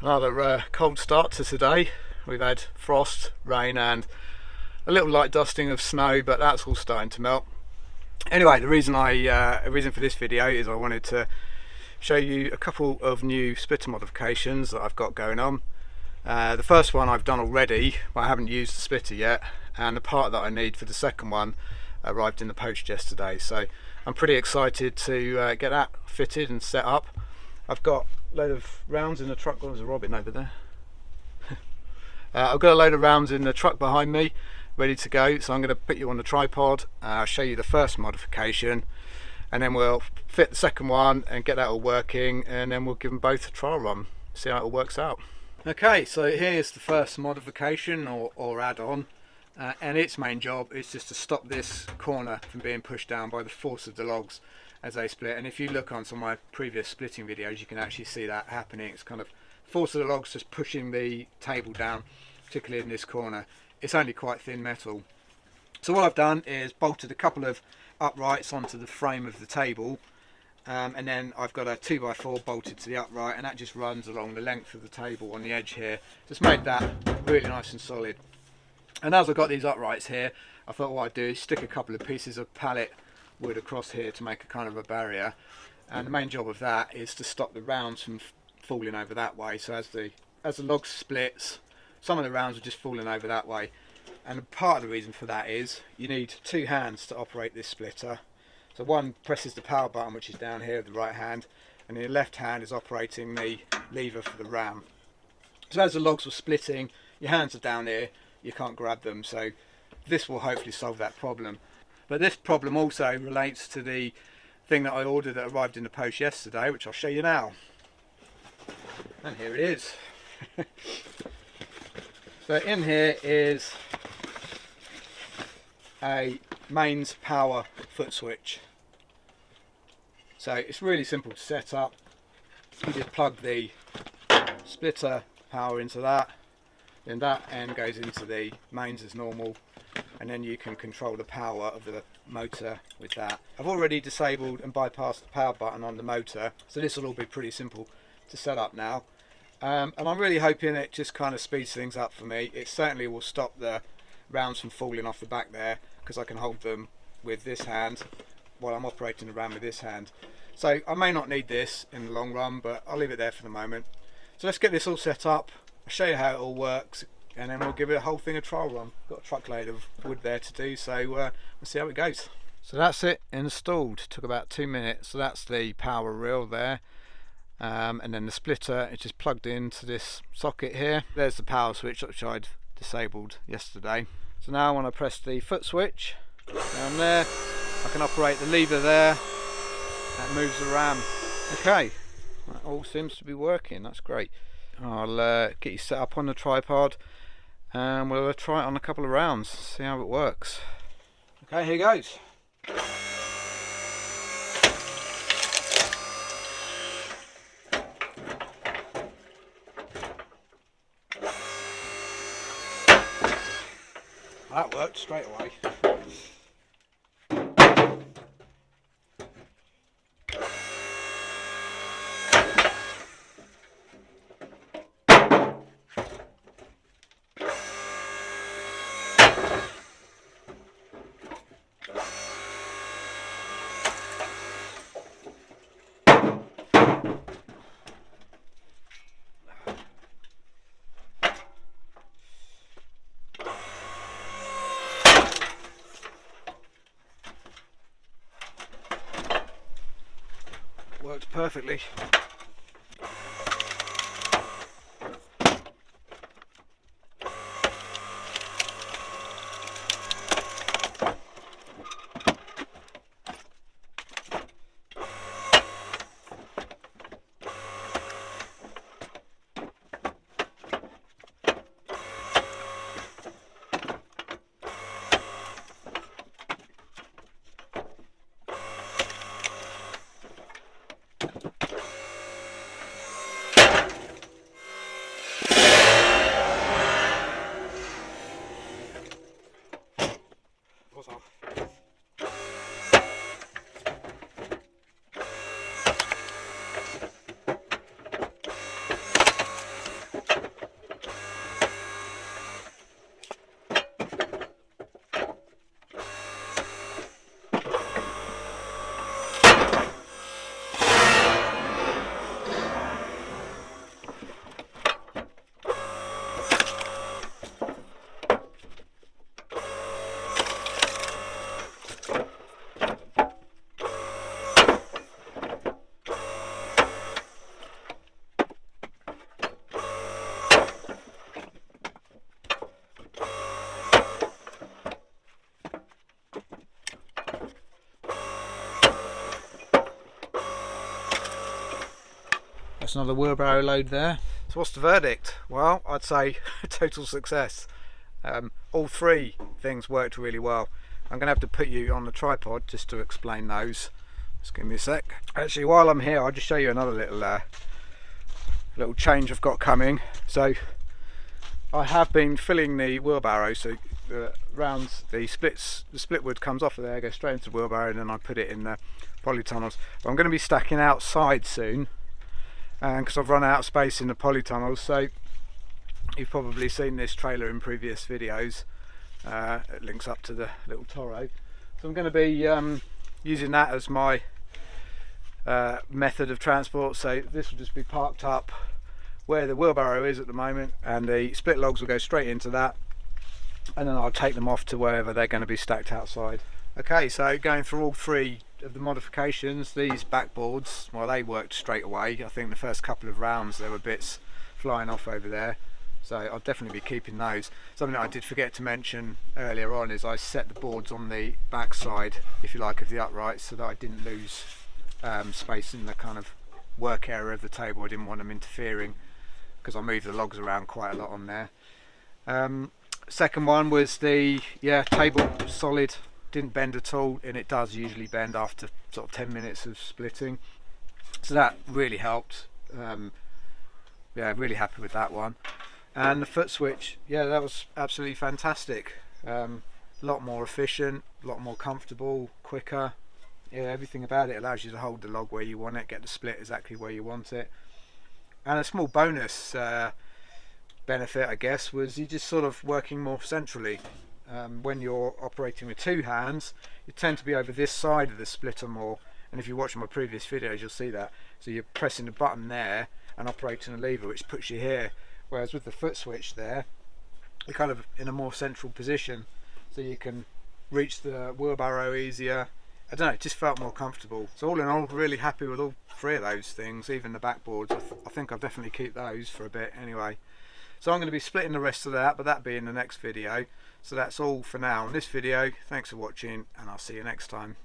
Another cold start to today. We've had frost, rain and a little light dusting of snow, but that's all starting to melt. Anyway, the reason for this video is I wanted to show you a couple of new splitter modifications that I've got going on. The first one I've done already, but I haven't used the splitter yet, and the part that I need for the second one arrived in the post yesterday, so I'm pretty excited to get that fitted and set up. I've got a load of rounds in the truck. There's a robin over there. I've got a load of rounds in the truck behind me ready to go, so I'm going to put you on the tripod. I'll show you the first modification and then we'll fit the second one and get that all working, and then we'll give them both a trial run, see how it all works out. Okay, so here's the first modification or add-on, and its main job is just to stop this corner from being pushed down by the force of the logs as they split. And if you look on some of my previous splitting videos, you can actually see that happening. It's kind of force of the logs just pushing the table down, particularly in this corner. It's only quite thin metal. So what I've done is bolted a couple of uprights onto the frame of the table, and then I've got a 2x4 bolted to the upright, and that just runs along the length of the table on the edge here. Just made that really nice and solid. And as I've got these uprights here, I thought what I'd do is stick a couple of pieces of pallet wood across here to make a kind of a barrier, and the main job of that is to stop the rounds from falling over that way. So as the log splits, some of the rounds are just falling over that way, and part of the reason for that is you need two hands to operate this splitter. So one presses the power button, which is down here with the right hand, and the left hand is operating the lever for the ram. So as the logs were splitting, your hands are down here, you can't grab them, so this will hopefully solve that problem. But this problem also relates to the thing that I ordered that arrived in the post yesterday, which I'll show you now. And here it is. So in here is a mains power foot switch. So it's really simple to set up. You just plug the splitter power into that, then that end goes into the mains as normal, and then you can control the power of the motor with that. I've already disabled and bypassed the power button on the motor, so this will all be pretty simple to set up now. And I'm really hoping it just kind of speeds things up for me. It certainly will stop the rounds from falling off the back there, because I can hold them with this hand while I'm operating the ram with this hand. So I may not need this in the long run, but I'll leave it there for the moment. So let's get this all set up, I'll show you how it all works, and then we'll give it a whole thing a trial run. Got a truckload of wood there to do, so we'll see how it goes. So that's it installed. Took about 2 minutes. So that's the power reel there, and then the splitter is just plugged into this socket here. There's the power switch which I'd disabled yesterday. So now when I press the foot switch down there, I can operate the lever there. That moves the ram. Okay, that all seems to be working. That's great. I'll get you set up on the tripod and we'll try it on a couple of rounds, see how it works. Okay, here goes. That worked straight away. Worked perfectly. that's another wheelbarrow load there. So what's the verdict? Well, I'd say total success. All three things worked really well. I'm going to have to put you on the tripod just to explain those. Just give me a sec. Actually, while I'm here, I'll just show you another little change I've got coming. So I have been filling the wheelbarrow, so rounds the split wood comes off of there, goes straight into the wheelbarrow, and then I put it in the polytunnels. But I'm going to be stacking outside soon, because I've run out of space in the polytunnels. So you've probably seen this trailer in previous videos. It links up to the little Toro. So I'm going to be using that as my method of transport. So this will just be parked up where the wheelbarrow is at the moment, and the split logs will go straight into that, and then I'll take them off to wherever they're going to be stacked outside. Okay, so going through all three of the modifications, these backboards, well, they worked straight away. I think the first couple of rounds there were bits flying off over there, so I'll definitely be keeping those. Something that I did forget to mention earlier on is I set the boards on the back side, if you like, of the uprights, so that I didn't lose space in the kind of work area of the table. I didn't want them interfering, because I moved the logs around quite a lot on there. Second one was the table solid, didn't bend at all, and it does usually bend after sort of 10 minutes of splitting, so that really helped. Really happy with that one. And the foot switch, that was absolutely fantastic. A lot more efficient, a lot more comfortable, quicker. Everything about it allows you to hold the log where you want it, get the split exactly where you want it. And a small bonus benefit, I guess, was you just sort of working more centrally. When you're operating with two hands, you tend to be over this side of the splitter more, and if you watch my previous videos you'll see that. So you're pressing the button there and operating a lever, which puts you here, whereas with the foot switch there, you're kind of in a more central position, so you can reach the wheelbarrow easier. I don't know, it just felt more comfortable. So all in all, really happy with all three of those things, even the backboards. I think I'll definitely keep those for a bit anyway. So I'm going to be splitting the rest of that, but that'll be in the next video. So that's all for now in this video. Thanks for watching, and I'll see you next time.